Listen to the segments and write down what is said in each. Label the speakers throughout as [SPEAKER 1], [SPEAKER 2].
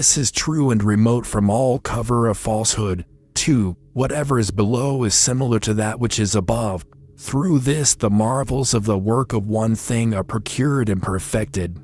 [SPEAKER 1] This is true and remote from all cover of falsehood. 2. Whatever is below is similar to that which is above. Through this the marvels of the work of one thing are procured and perfected.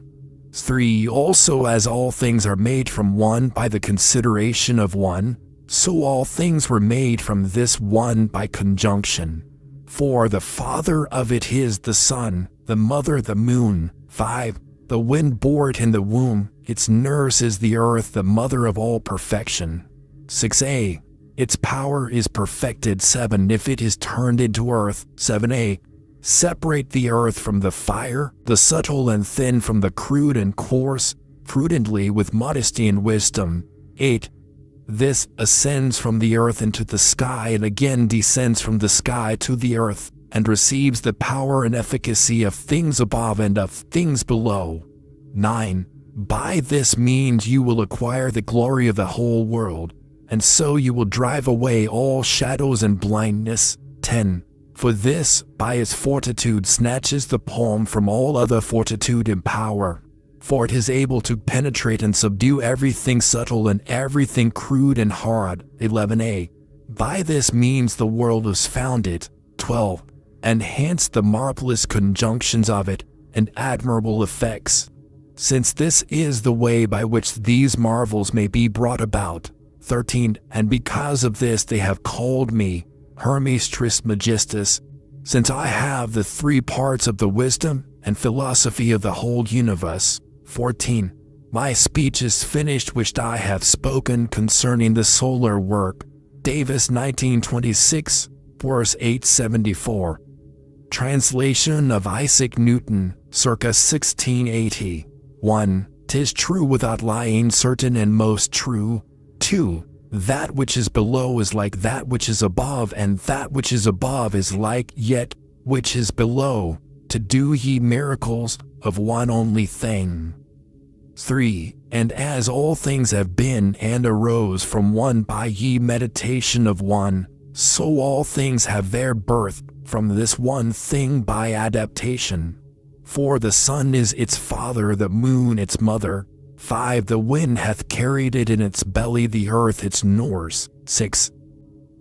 [SPEAKER 1] 3. Also, as all things are made from one by the consideration of one, so all things were made from this one by conjunction. 4. The father of it is the sun, the mother the moon. 5. The wind bore it in the womb, its nurse is the earth, the mother of all perfection. 6a. Its power is perfected. 7. If it is turned into earth. 7a. Separate the earth from the fire, the subtle and thin from the crude and coarse, prudently with modesty and wisdom. 8. This ascends from the earth into the sky and again descends from the sky to the earth, and receives the power and efficacy of things above and of things below. 9. By this means you will acquire the glory of the whole world, and so you will drive away all shadows and blindness. 10. For this, by its fortitude, snatches the palm from all other fortitude and power. For it is able to penetrate and subdue everything subtle and everything crude and hard. 11a. By this means the world was founded. 12. And hence the marvelous conjunctions of it, and admirable effects. Since this is the way by which these marvels may be brought about. 13. And because of this they have called me Hermes Trismegistus, since I have the 3 parts of the wisdom and philosophy of the whole universe. 14. My speech is finished which I have spoken concerning the solar work. Davis 1926, verse 874. Translation of Isaac Newton, circa 1680. 1. 'Tis true without lying, certain and most true. 2. That which is below is like that which is above, and that which is above is like yet which is below, to do ye miracles of one only thing. 3. And as all things have been and arose from one by ye meditation of one, so all things have their birth from this one thing by adaptation. 4. The sun is its father, the moon its mother. 5. The wind hath carried it in its belly, the earth its nurse. 6.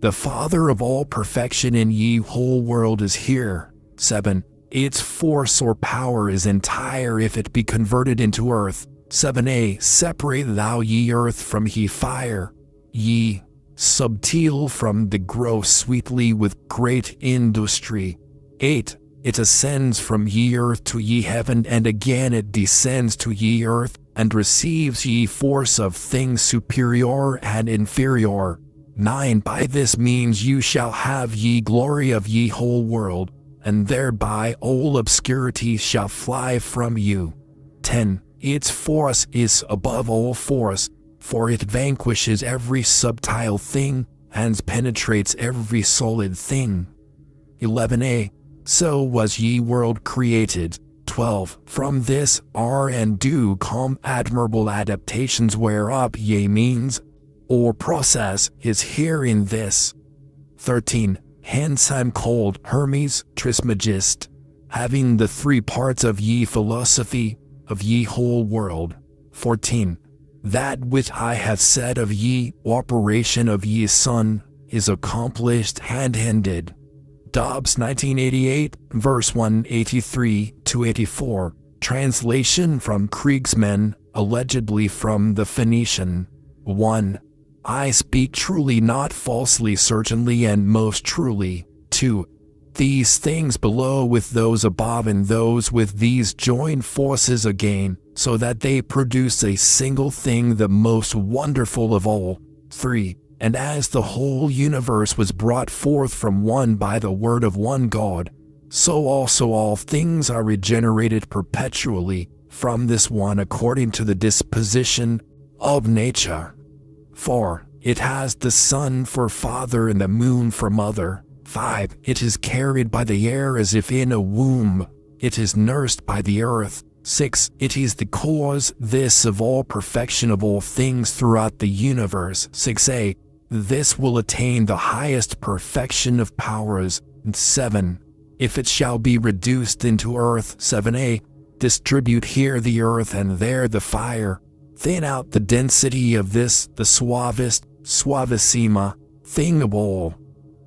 [SPEAKER 1] The father of all perfection in ye whole world is here. 7. Its force or power is entire if it be converted into earth. 7a. Separate thou ye earth from ye fire, ye subtile from the gross sweetly with great industry. 8. It ascends from ye earth to ye heaven, and again it descends to ye earth, and receives ye force of things superior and inferior. 9. By this means you shall have ye glory of ye whole world, and thereby all obscurity shall fly from you. 10. Its force is above all force, for it vanquishes every subtile thing, and penetrates every solid thing. 11a. So was ye world created. 12. From this are and do come admirable adaptations whereof ye means, or process, is here in this. 13. Hence I'm called Hermes Trismegist, having the 3 parts of ye philosophy, of ye whole world. 14. That which I have said of ye operation of ye sun, is accomplished hand-handed. Dobbs 1988, verse 183-84. Translation from Kriegsman, allegedly from the Phoenician. 1. I speak truly, not falsely, certainly and most truly. 2. These things below with those above, and those with these join forces again, so that they produce a single thing, the most wonderful of all. 3. And as the whole universe was brought forth from one by the word of one God, so also all things are regenerated perpetually from this one according to the disposition of nature. 4. It has the sun for father and the moon for mother. 5. It is carried by the air as if in a womb. It is nursed by the earth. 6. It is the cause, this, of all perfection of all things throughout the universe. 6a. This will attain the highest perfection of powers. 7. If it shall be reduced into earth. 7a. Distribute here the earth and there the fire. Thin out the density of this, the suavest, suavissima, thing of all.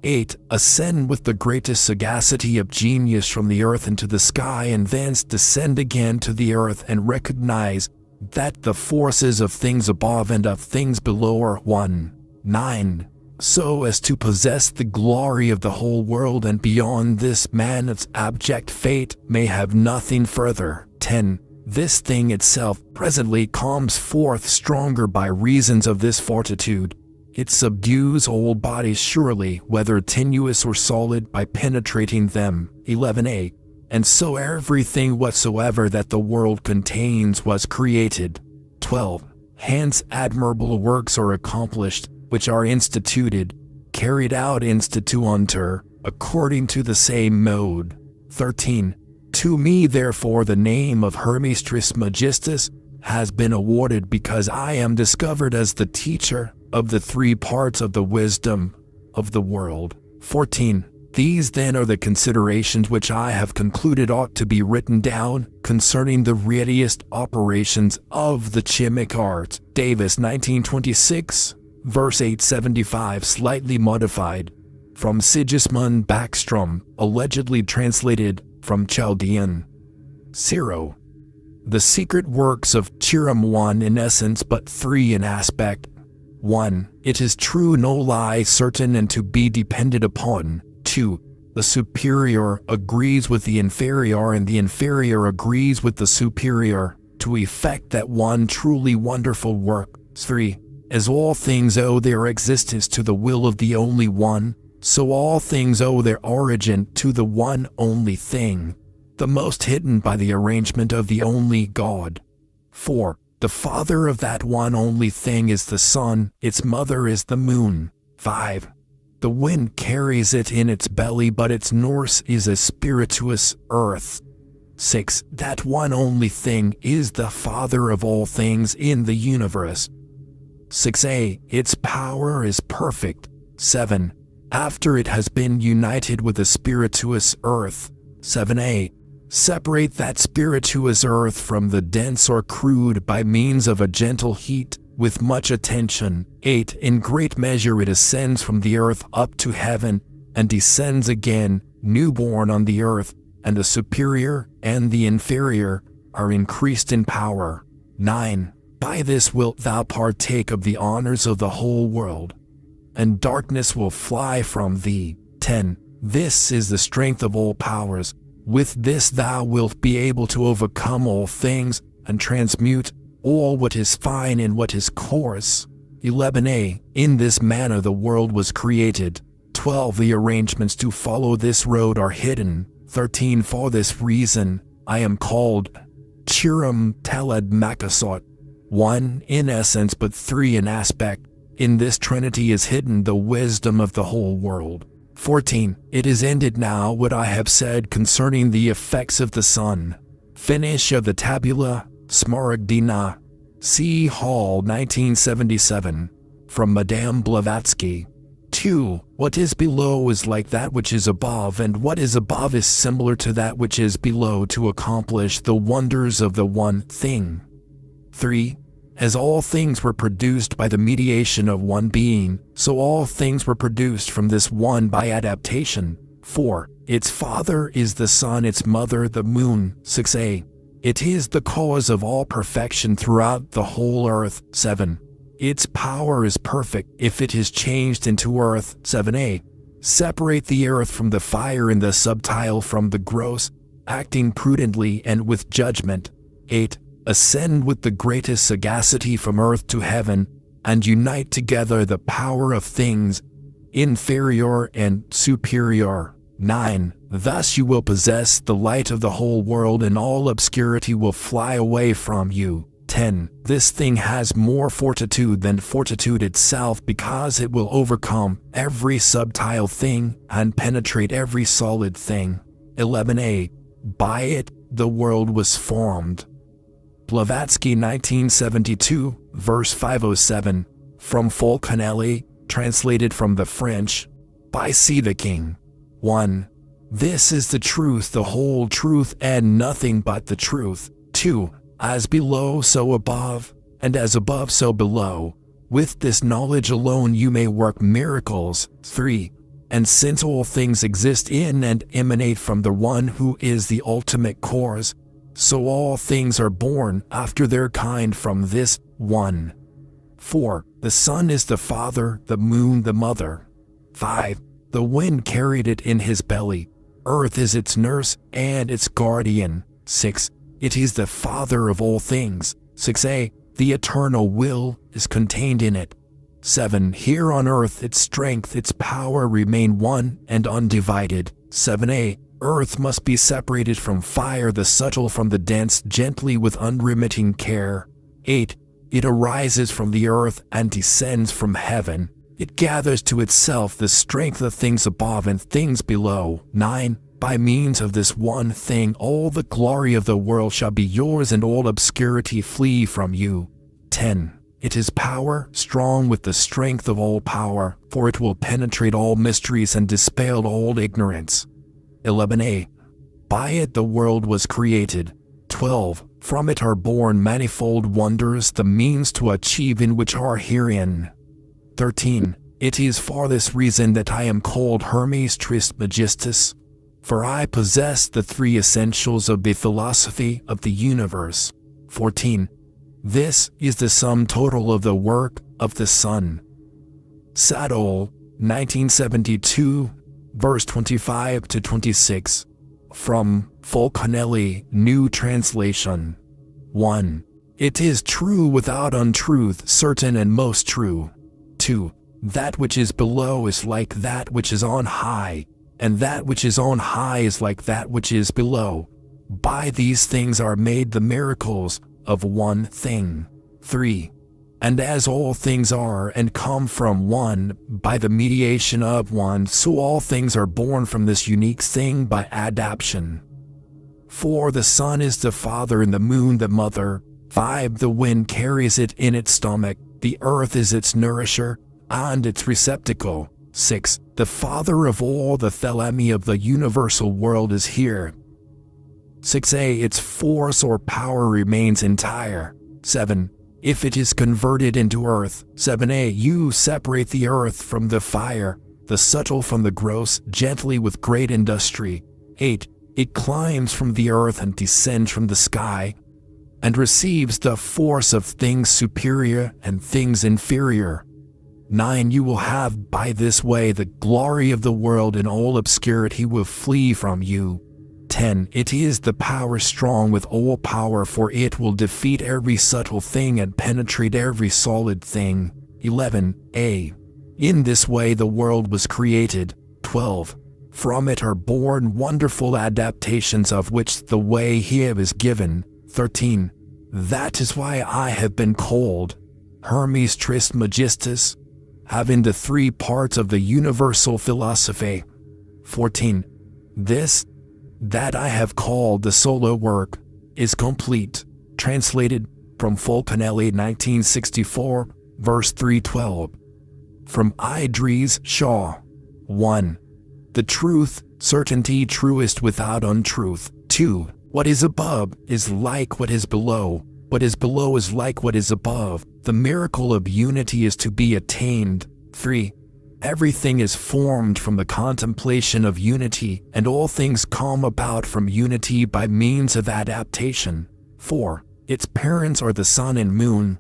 [SPEAKER 1] 8. Ascend with the greatest sagacity of genius from the earth into the sky, and thence descend again to the earth, and recognize that the forces of things above and of things below are one. 9. So as to possess the glory of the whole world, and beyond this man its abject fate may have nothing further. 10. This thing itself presently comes forth stronger by reasons of this fortitude. It subdues all bodies surely, whether tenuous or solid, by penetrating them. 11a. And so everything whatsoever that the world contains was created. 12. Hence admirable works are accomplished, which are instituted, carried out instituunter, according to the same mode. 13. To me therefore the name of Hermes Trismegistus has been awarded, because I am discovered as the teacher of the three parts of the wisdom of the world. 14. These then are the considerations which I have concluded ought to be written down concerning the readiest operations of the chimic art. Davis, 1926, verse 875, slightly modified. From Sigismund Backstrom, allegedly translated from Chaldean. 0. The secret works of Chiram, 1 in essence but 3 in aspect. 1. It is true, no lie, certain and to be depended upon. 2. The superior agrees with the inferior, and the inferior agrees with the superior, to effect that one truly wonderful work. 3. As all things owe their existence to the will of the only one, so all things owe their origin to the one only thing, the most hidden by the arrangement of the only God. 4. The father of that one only thing is the sun, its mother is the moon. 5. The wind carries it in its belly, but its nurse is a spirituous earth. 6. That one only thing is the father of all things in the universe. 6a. Its power is perfect. 7. After it has been united with the spirituous earth. 7a. Separate that spirituous earth from the dense or crude by means of a gentle heat, with much attention. 8. In great measure it ascends from the earth up to heaven, and descends again, newborn on the earth, and the superior and the inferior are increased in power. 9. By this wilt thou partake of the honors of the whole world, and darkness will fly from thee. 10. This is the strength of all powers. With this thou wilt be able to overcome all things, and transmute all what is fine in what is coarse. 11a. In this manner the world was created. 12. The arrangements to follow this road are hidden. 13. For this reason I am called Chiram Teled Makasot, 1 in essence but 3 in aspect. In this trinity is hidden the wisdom of the whole world. 14. It is ended now what I have said concerning the effects of the sun. Finish of the Tabula Smaragdina. C. Hall, 1977. From Madame Blavatsky. 2. What is below is like that which is above, and what is above is similar to that which is below, to accomplish the wonders of the one thing. 3. As all things were produced by the mediation of one being, so all things were produced from this one by adaptation. 4. Its father is the sun, its mother the moon. 6a. It is the cause of all perfection throughout the whole earth. 7. Its power is perfect if it is changed into earth. 7a. Separate the earth from the fire and the subtile from the gross, acting prudently and with judgment. 8. Ascend with the greatest sagacity from earth to heaven, and unite together the power of things, inferior and superior. 9. Thus you will possess the light of the whole world, and all obscurity will fly away from you. 10. This thing has more fortitude than fortitude itself, because it will overcome every subtile thing and penetrate every solid thing. 11a. By it the world was formed. Blavatsky, 1972, verse 507. From Fulcanelli, translated from the French, by C. the King. 1. This is the truth, the whole truth, and nothing but the truth. 2. As below, so above. And as above so below. With this knowledge alone you may work miracles. 3. And since all things exist in and emanate from the one who is the ultimate cause, so all things are born after their kind from this one. 4. The sun is the father, the moon the mother. 5. The wind carried it in his belly. Earth is its nurse and its guardian. 6. It is the father of all things. 6a. The eternal will is contained in it. 7. Here on earth its strength, its power remain one and undivided. 7a. Earth must be separated from fire, the subtle from the dense, gently with unremitting care. 8. It arises from the earth and descends from heaven. It gathers to itself the strength of things above and things below. 9. By means of this one thing all the glory of the world shall be yours and all obscurity flee from you. 10. It is power, strong with the strength of all power, for it will penetrate all mysteries and dispel all ignorance. 11a. By it the world was created. 12. From it are born manifold wonders, the means to achieve in which are herein. 13. It is for this reason that I am called Hermes Trismegistus, for I possess the three essentials of the philosophy of the universe. 14. This is the sum total of the work of the sun. Sadol, 1972, verse 25 to 26. From Fulcanelli, New Translation. 1. It is true without untruth, certain and most true. 2. That which is below is like that which is on high, and that which is on high is like that which is below. By these things are made the miracles of one thing. 3. And as all things are and come from one, by the mediation of one, so all things are born from this unique thing by adaptation. 4. The sun is the father and the moon the mother. 5. The wind carries it in its stomach, the earth is its nourisher and its receptacle. 6. The father of all the thelemi of the universal world is here. 6a. Its force or power remains entire. 7. If it is converted into earth. 7a. You separate the earth from the fire, the subtle from the gross, gently with great industry. 8. It climbs from the earth and descends from the sky, and receives the force of things superior and things inferior. 9. You will have by this way the glory of the world, and all obscurity will flee from you. 10. It is the power strong with all power, for it will defeat every subtle thing and penetrate every solid thing. 11a. In this way the world was created. 12. From it are born wonderful adaptations of which the way here is given. 13. That is why I have been called Hermes Trismegistus, having the three parts of the universal philosophy. 14. This, that I have called the solo work, is complete. Translated from Fulcanelli, 1964, verse 312. From Idries Shaw. 1. The truth, certainty truest without untruth. 2. What is above is like what is below. What is below is like what is above. The miracle of unity is to be attained. 3. Everything is formed from the contemplation of unity, and all things come about from unity by means of adaptation. 4. Its parents are the sun and moon.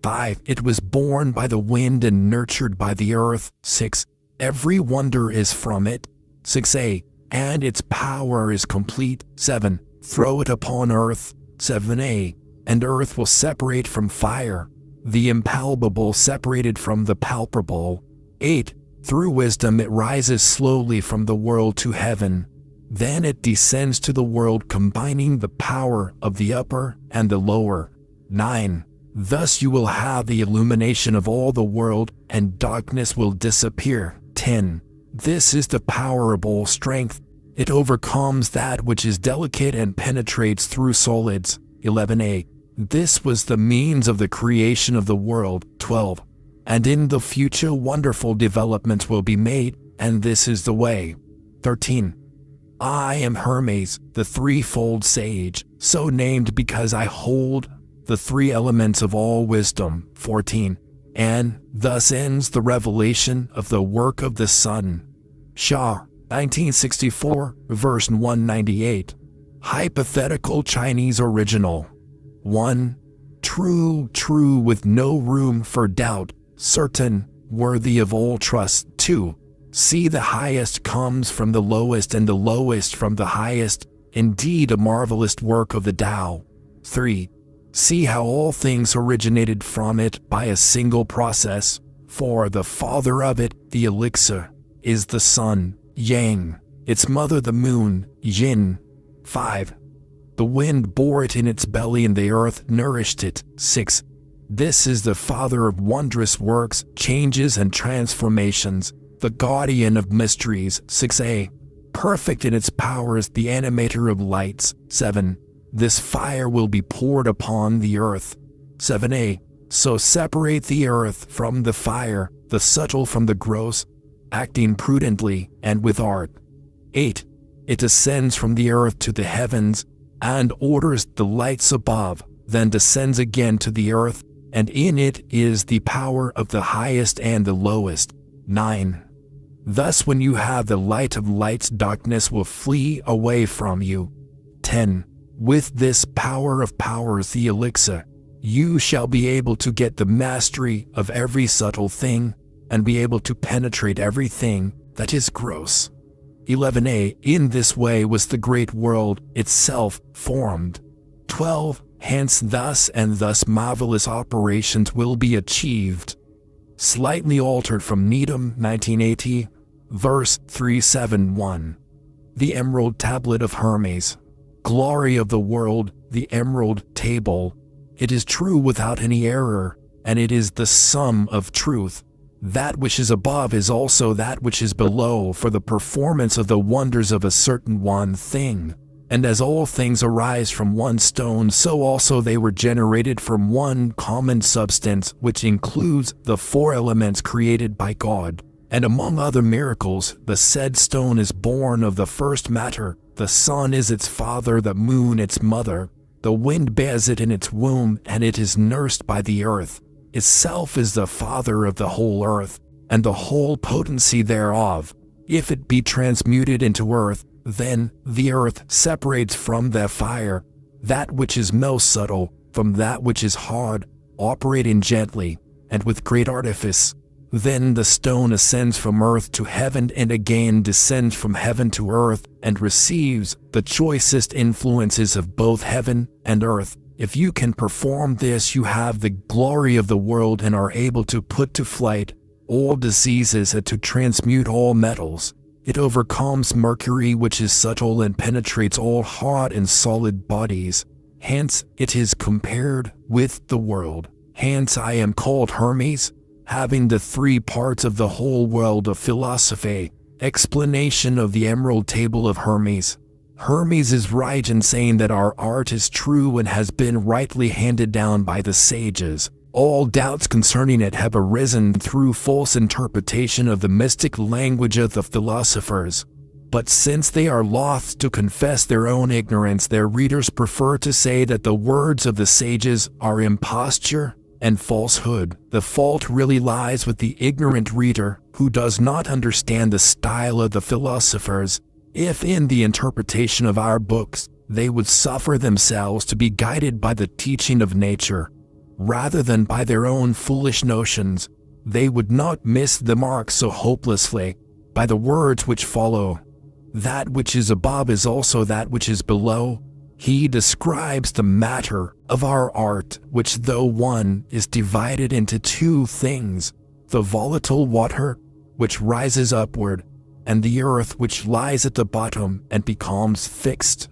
[SPEAKER 1] 5. It was born by the wind and nurtured by the earth. 6. Every wonder is from it. 6a. And its power is complete. 7. Throw it upon earth. 7a. And earth will separate from fire, the impalpable separated from the palpable. 8. Through wisdom it rises slowly from the world to heaven. Then it descends to the world, combining the power of the upper and the lower. 9. Thus you will have the illumination of all the world, and darkness will disappear. 10. This is the power of all strength. It overcomes that which is delicate and penetrates through solids. 11a. This was the means of the creation of the world. 12. And in the future wonderful developments will be made, and this is the way. 13. I am Hermes, the threefold sage, so named because I hold the three elements of all wisdom. 14. And thus ends the revelation of the work of the Son. Shaw, 1964, verse 198. Hypothetical Chinese original. 1. True, true, with no room for doubt, certain, worthy of all trust. 2. See, the highest comes from the lowest and the lowest from the highest, indeed a marvelous work of the Tao. 3. See how all things originated from it by a single process, for the father of it, the elixir, is the sun, yang, its mother the moon, yin. 5. The wind bore it in its belly and the earth nourished it. 6. This is the father of wondrous works, changes and transformations, the guardian of mysteries. 6a. Perfect in its powers, the animator of lights. 7. This fire will be poured upon the earth. 7a. So separate the earth from the fire, the subtle from the gross, acting prudently and with art. 8. It ascends from the earth to the heavens, and orders the lights above, then descends again to the earth, and in it is the power of the highest and the lowest. 9. Thus when you have the light of lights, darkness will flee away from you. 10. With this power of powers, the elixir, you shall be able to get the mastery of every subtle thing, and be able to penetrate everything that is gross. 11a. In this way was the great world itself formed. 12. Hence thus and thus marvelous operations will be achieved. Slightly altered from Needham, 1980, verse 371. The Emerald Tablet of Hermes. Glory of the world, the Emerald Table. It is true without any error, and it is the sum of truth. That which is above is also that which is below for the performance of the wonders of a certain one thing. And as all things arise from one stone, so also they were generated from one common substance, which includes the four elements created by God. And among other miracles, the said stone is born of the first matter, the sun is its father, the moon its mother, the wind bears it in its womb, and it is nursed by the earth. Itself is the father of the whole earth, and the whole potency thereof. If it be transmuted into earth, then the earth separates from the fire that which is most subtle from that which is hard, operating gently and with great artifice. Then the stone ascends from earth to heaven and again descends from heaven to earth and receives the choicest influences of both heaven and earth. If you can perform this, you have the glory of the world and are able to put to flight all diseases and to transmute all metals. It overcomes mercury, which is subtle, and penetrates all hard and solid bodies. Hence it is compared with the world. Hence I am called Hermes, having the three parts of the whole world of philosophy. Explanation of the Emerald Table of Hermes. Hermes is right in saying that our art is true and has been rightly handed down by the sages. All doubts concerning it have arisen through false interpretation of the mystic language of the philosophers. But since they are loth to confess their own ignorance, their readers prefer to say that the words of the sages are imposture and falsehood. The fault really lies with the ignorant reader who does not understand the style of the philosophers. If in the interpretation of our books, they would suffer themselves to be guided by the teaching of nature, rather than by their own foolish notions, they would not miss the mark so hopelessly. By the words which follow, that which is above is also that which is below. He describes the matter of our art, which though one is divided into two things, the volatile water, which rises upward, and the earth which lies at the bottom and becomes fixed.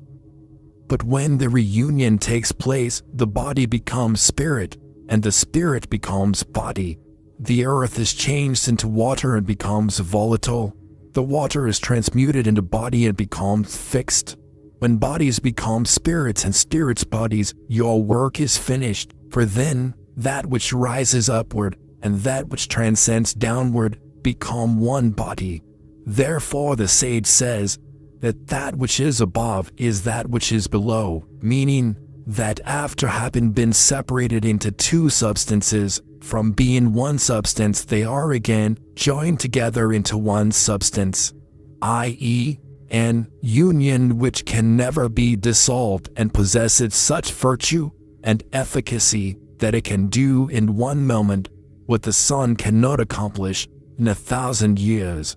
[SPEAKER 1] But when the reunion takes place, the body becomes spirit, and the spirit becomes body. The earth is changed into water and becomes volatile. The water is transmuted into body and becomes fixed. When bodies become spirits and spirits bodies, your work is finished, for then that which rises upward and that which transcends downward become one body. Therefore the sage says that that which is above is that which is below, meaning that after having been separated into two substances, from being one substance they are again joined together into one substance, i.e., an union which can never be dissolved, and possesses such virtue and efficacy that it can do in one moment what the sun cannot accomplish in 1,000 years.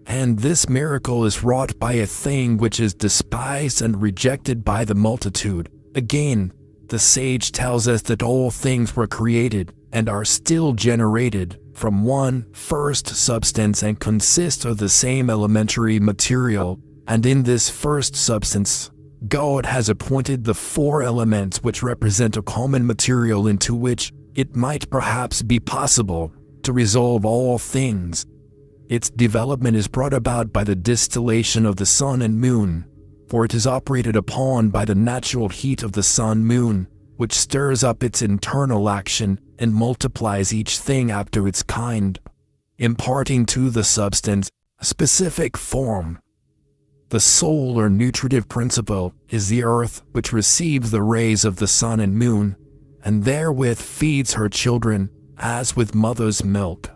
[SPEAKER 1] And this miracle is wrought by a thing which is despised and rejected by the multitude. Again, the sage tells us that all things were created and are still generated from one first substance and consist of the same elementary material, and in this first substance, God has appointed the four elements which represent a common material into which it might perhaps be possible to resolve all things. Its development is brought about by the distillation of the sun and moon, for it is operated upon by the natural heat of the sun-moon, which stirs up its internal action and multiplies each thing after its kind, imparting to the substance a specific form. The sole or nutritive principle is the earth, which receives the rays of the sun and moon, and therewith feeds her children, as with mother's milk.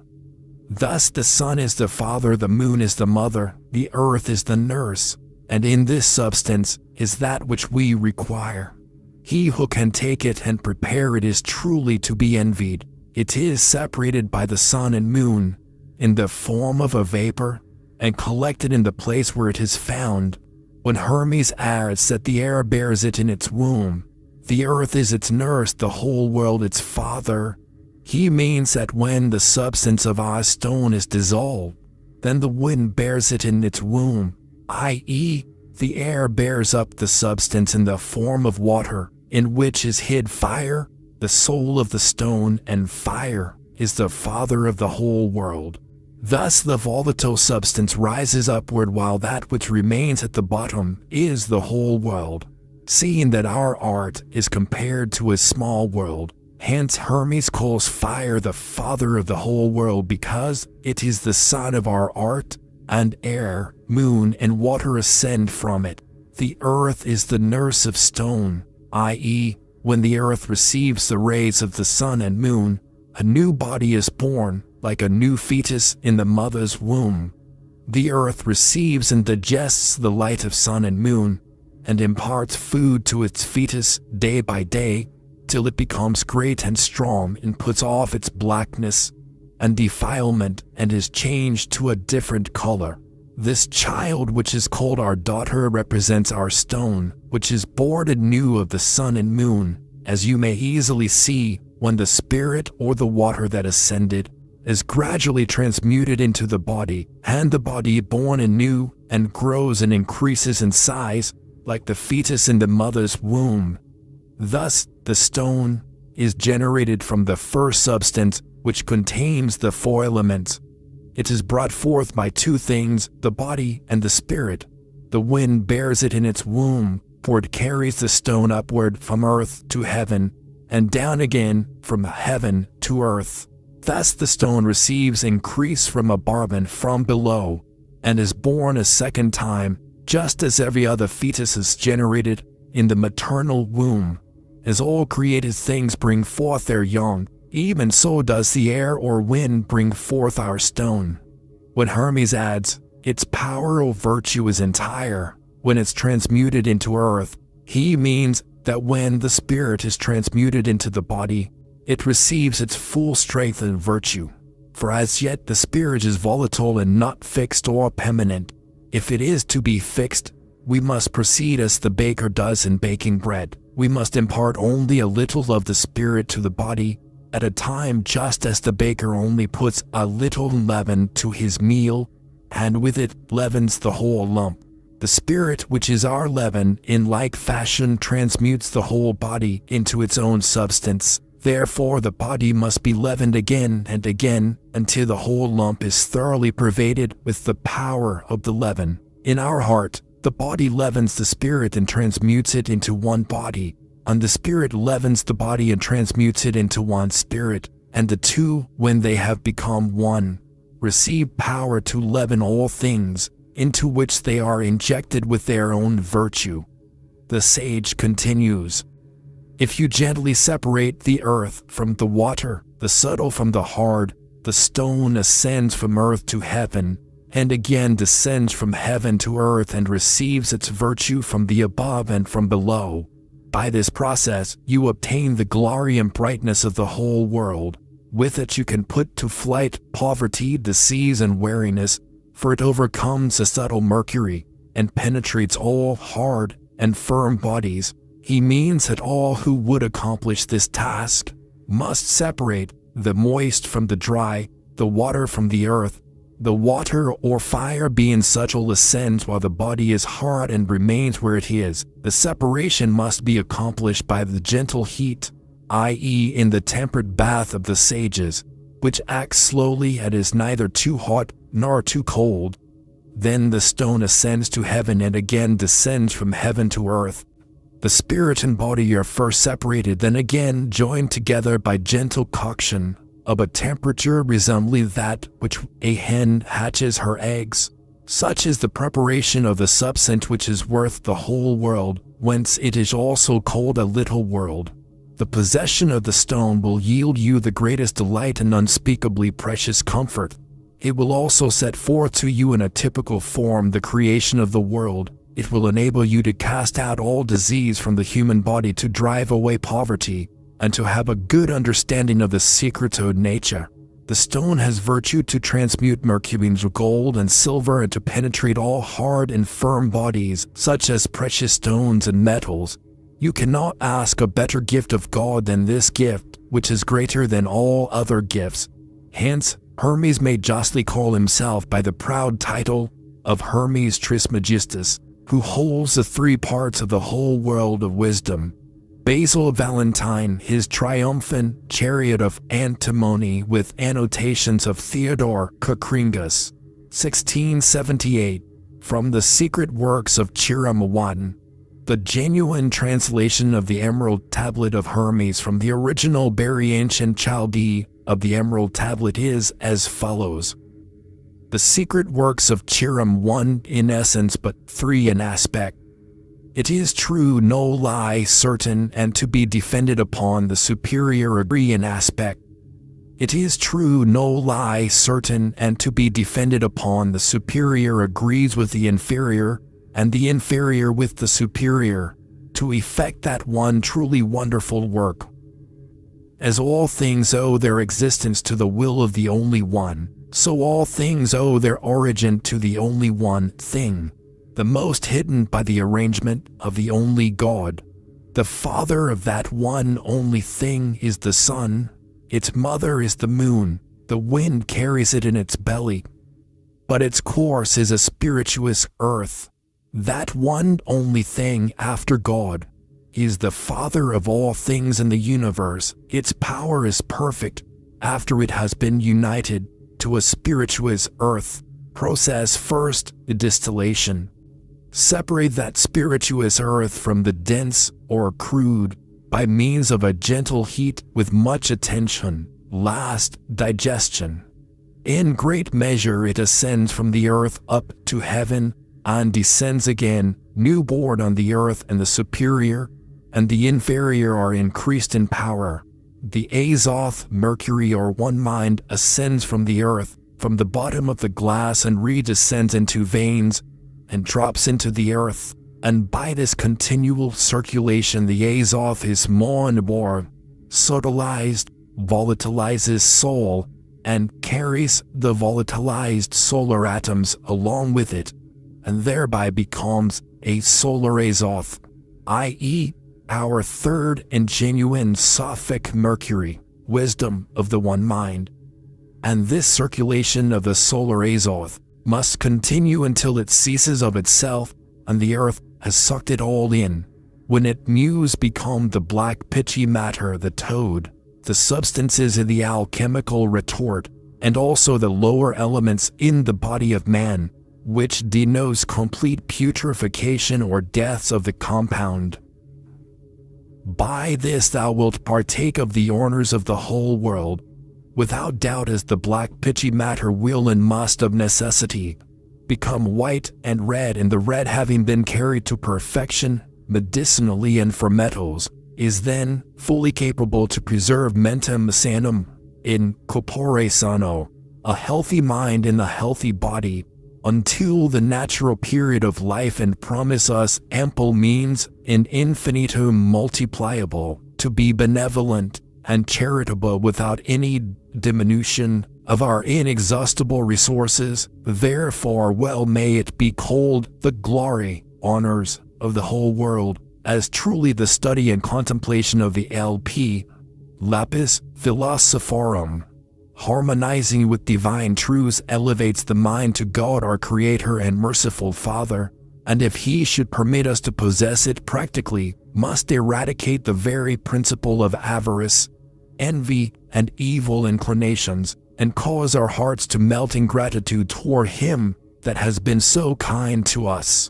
[SPEAKER 1] Thus the sun is the father, the moon is the mother, the earth is the nurse, and in this substance is that which we require. He who can take it and prepare it is truly to be envied. It is separated by the sun and moon, in the form of a vapor, and collected in the place where it is found. When Hermes adds that the air bears it in its womb, the earth is its nurse, the whole world its father, he means that when the substance of our stone is dissolved, then the wind bears it in its womb, i.e., the air bears up the substance in the form of water, in which is hid fire, the soul of the stone, and fire is the father of the whole world. Thus the volatile substance rises upward, while that which remains at the bottom is the whole world. Seeing that our art is compared to a small world, hence Hermes calls fire the father of the whole world, because it is the son of our art, and air, moon, and water ascend from it. The earth is the nurse of stone, i.e., when the earth receives the rays of the sun and moon, a new body is born, like a new fetus in the mother's womb. The earth receives and digests the light of sun and moon, and imparts food to its fetus day by day, till it becomes great and strong and puts off its blackness and defilement and is changed to a different color. This child, which is called our daughter, represents our stone, which is born anew of the sun and moon, as you may easily see when the spirit or the water that ascended is gradually transmuted into the body, and the body born anew and grows and increases in size like the fetus in the mother's womb. Thus, the stone is generated from the first substance, which contains the four elements. It is brought forth by two things, the body and the spirit. The wind bears it in its womb, for it carries the stone upward from earth to heaven, and down again from heaven to earth. Thus the stone receives increase from above and from below, and is born a second time, just as every other fetus is generated in the maternal womb. As all created things bring forth their young, even so does the air or wind bring forth our stone. When Hermes adds, its power or virtue is entire when it's transmuted into earth, he means that when the spirit is transmuted into the body, it receives its full strength and virtue. For as yet the spirit is volatile and not fixed or permanent. If it is to be fixed, we must proceed as the baker does in baking bread. We must impart only a little of the spirit to the body at a time, just as the baker only puts a little leaven to his meal, and with it leavens the whole lump. The spirit, which is our leaven, in like fashion transmutes the whole body into its own substance. Therefore the body must be leavened again and again until the whole lump is thoroughly pervaded with the power of the leaven. In our heart, the body leavens the spirit and transmutes it into one body, and the spirit leavens the body and transmutes it into one spirit, and the two, when they have become one, receive power to leaven all things, into which they are injected with their own virtue. The sage continues, If you gently separate the earth from the water, the subtle from the hard, the stone ascends from earth to heaven, and again descends from heaven to earth and receives its virtue from the above and from below. By this process, you obtain the glory and brightness of the whole world. With it you can put to flight poverty, disease, and weariness, for it overcomes the subtle mercury, and penetrates all hard and firm bodies. He means that all who would accomplish this task must separate the moist from the dry, the water from the earth. The water or fire being subtle ascends while the body is hard and remains where it is. The separation must be accomplished by the gentle heat, i.e. in the tempered bath of the sages, which acts slowly and is neither too hot nor too cold. Then the stone ascends to heaven and again descends from heaven to earth. The spirit and body are first separated, then again joined together by gentle coction of a temperature resembling that which a hen hatches her eggs. Such is the preparation of the substance which is worth the whole world, whence it is also called a little world. The possession of the stone will yield you the greatest delight and unspeakably precious comfort. It will also set forth to you in a typical form the creation of the world. It will enable you to cast out all disease from the human body, to drive away poverty, and to have a good understanding of the secrets of nature. The stone has virtue to transmute mercury into gold and silver, and to penetrate all hard and firm bodies, such as precious stones and metals. You cannot ask a better gift of God than this gift, which is greater than all other gifts. Hence, Hermes may justly call himself by the proud title of Hermes Trismegistus, who holds the three parts of the whole world of wisdom. Basil Valentine, his triumphant chariot of antimony with annotations of Theodore Cockringus, 1678, from the secret works of Chiramawan. The genuine translation of the Emerald Tablet of Hermes from the original very ancient Chaldee of the Emerald Tablet is as follows. The secret works of Chiram, one in essence but three in aspect. It is true, no lie, certain, and to be defended upon the superior agree in aspect. It is true, no lie, certain, and to be defended upon the superior agrees with the inferior, and the inferior with the superior, to effect that one truly wonderful work. As all things owe their existence to the will of the only one, so all things owe their origin to the only one thing, the most hidden by the arrangement of the only God. The father of that one only thing is the sun, its mother is the moon, the wind carries it in its belly, but its course is a spirituous earth. That one only thing after God is the father of all things in the universe. Its power is perfect after it has been united to a spirituous earth. Process first, the distillation. Separate that spirituous earth from the dense or crude by means of a gentle heat with much attention. Last, digestion. In great measure it ascends from the earth up to heaven and descends again, newborn on the earth, and the superior and the inferior are increased in power. The Azoth, Mercury, or one mind, ascends from the earth, from the bottom of the glass, and redescends into veins, and drops into the earth, and by this continual circulation the Azoth is more and more subtilized, volatilizes soul, and carries the volatilized solar atoms along with it, and thereby becomes a solar Azoth, i.e., our third and genuine Sophic Mercury, wisdom of the one mind. And this circulation of the solar Azoth must continue until it ceases of itself, and the earth has sucked it all in, when it muse become the black pitchy matter, the toad, the substances in the alchemical retort, and also the lower elements in the body of man, which denotes complete putrefaction or deaths of the compound. By this thou wilt partake of the honors of the whole world, without doubt, as the black pitchy matter will and must of necessity become white and red, and the red having been carried to perfection medicinally and for metals, is then fully capable to preserve mentem sanum in corpore sano, a healthy mind in a healthy body, until the natural period of life, and promise us ample means in infinitum multipliable to be benevolent and charitable without any diminution of our inexhaustible resources. Therefore well may it be called the glory, honors of the whole world, as truly the study and contemplation of the lapis philosophorum, harmonizing with divine truths, elevates the mind to God our Creator and merciful Father, and if He should permit us to possess it practically, must eradicate the very principle of avarice, envy, and evil inclinations, and cause our hearts to melt in gratitude toward Him that has been so kind to us.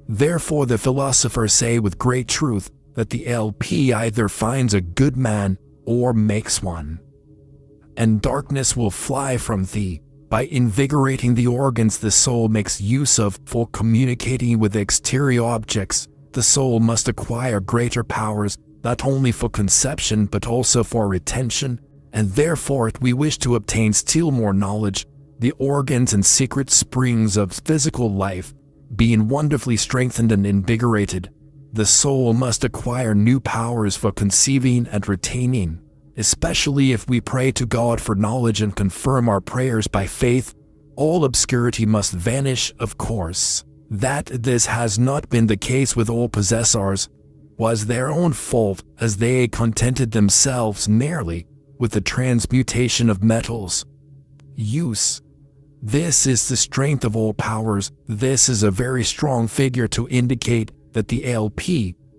[SPEAKER 1] Therefore the philosophers say with great truth that the either finds a good man or makes one. And darkness will fly from thee. By invigorating the organs the soul makes use of for communicating with exterior objects, the soul must acquire greater powers, not only for conception but also for retention, and therefore if we wish to obtain still more knowledge, the organs and secret springs of physical life, being wonderfully strengthened and invigorated, the soul must acquire new powers for conceiving and retaining. Especially if we pray to God for knowledge and confirm our prayers by faith, all obscurity must vanish. Of course, that this has not been the case with all possessors was their own fault, as they contented themselves merely with the transmutation of metals. Use. This is the strength of all powers. This is a very strong figure to indicate that the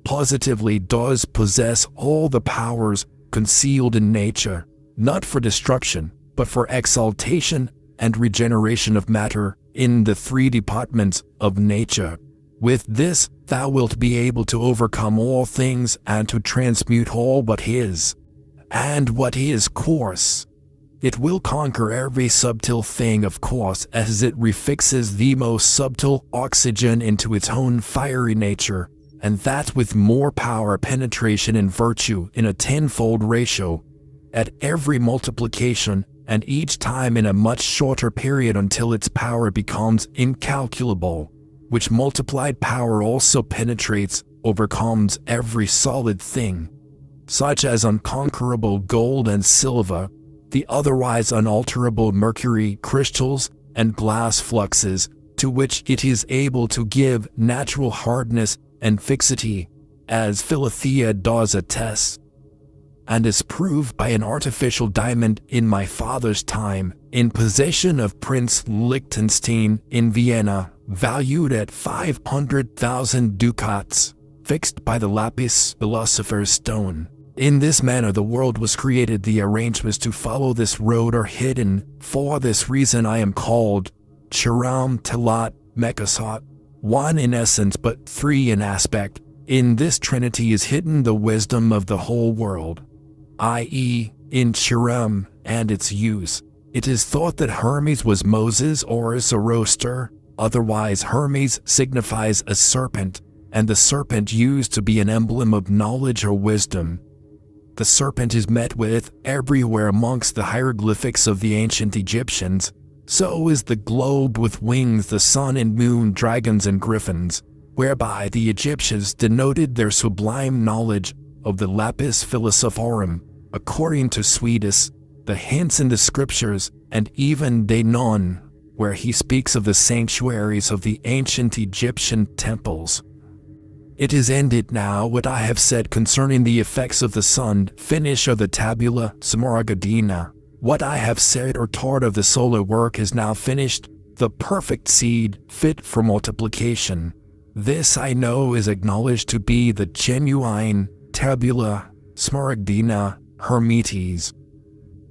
[SPEAKER 1] positively does possess all the powers concealed in nature, not for destruction, but for exaltation and regeneration of matter in the three departments of nature. With this, thou wilt be able to overcome all things and to transmute all what is, and what is coarse. It will conquer every subtle thing, of course, as it refixes the most subtle oxygen into its own fiery nature, and that with more power, penetration, and virtue in a tenfold ratio, at every multiplication, and each time in a much shorter period until its power becomes incalculable, which multiplied power also penetrates, overcomes every solid thing, such as unconquerable gold and silver, the otherwise unalterable mercury crystals and glass fluxes, to which it is able to give natural hardness and fixity, as Philothea does attest, and is proved by an artificial diamond in my father's time, in possession of Prince Liechtenstein in Vienna, valued at 500,000 ducats, fixed by the lapis philosopher's stone. In this manner the world was created. The arrangements to follow this road are hidden. For this reason I am called Chiram Talat Mekasot, one in essence but three in aspect. In this trinity is hidden the wisdom of the whole world, i.e., in Chiram and its use. It is thought that Hermes was Moses or Zoroaster, otherwise Hermes signifies a serpent, and the serpent used to be an emblem of knowledge or wisdom. The serpent is met with everywhere amongst the hieroglyphics of the ancient Egyptians. So is the globe with wings, the sun and moon, dragons and griffins, whereby the Egyptians denoted their sublime knowledge of the lapis philosophorum, according to Suidas, the hints in the scriptures, and even Denon, where he speaks of the sanctuaries of the ancient Egyptian temples. It is ended now what I have said concerning the effects of the sun, finish of the tabula smaragdina. What I have said or taught of the solar work is now finished, the perfect seed, fit for multiplication. This I know is acknowledged to be the genuine tabula smaragdina Hermetes.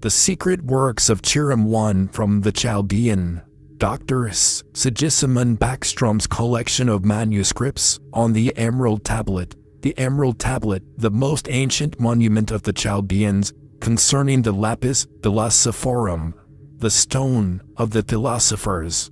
[SPEAKER 1] The secret works of Chiram I from the Chaldean Dr. Sigismund Backstrom's collection of manuscripts on the Emerald Tablet. The Emerald Tablet, the most ancient monument of the Chaldeans, concerning the lapis philosophorum, the stone of the philosophers.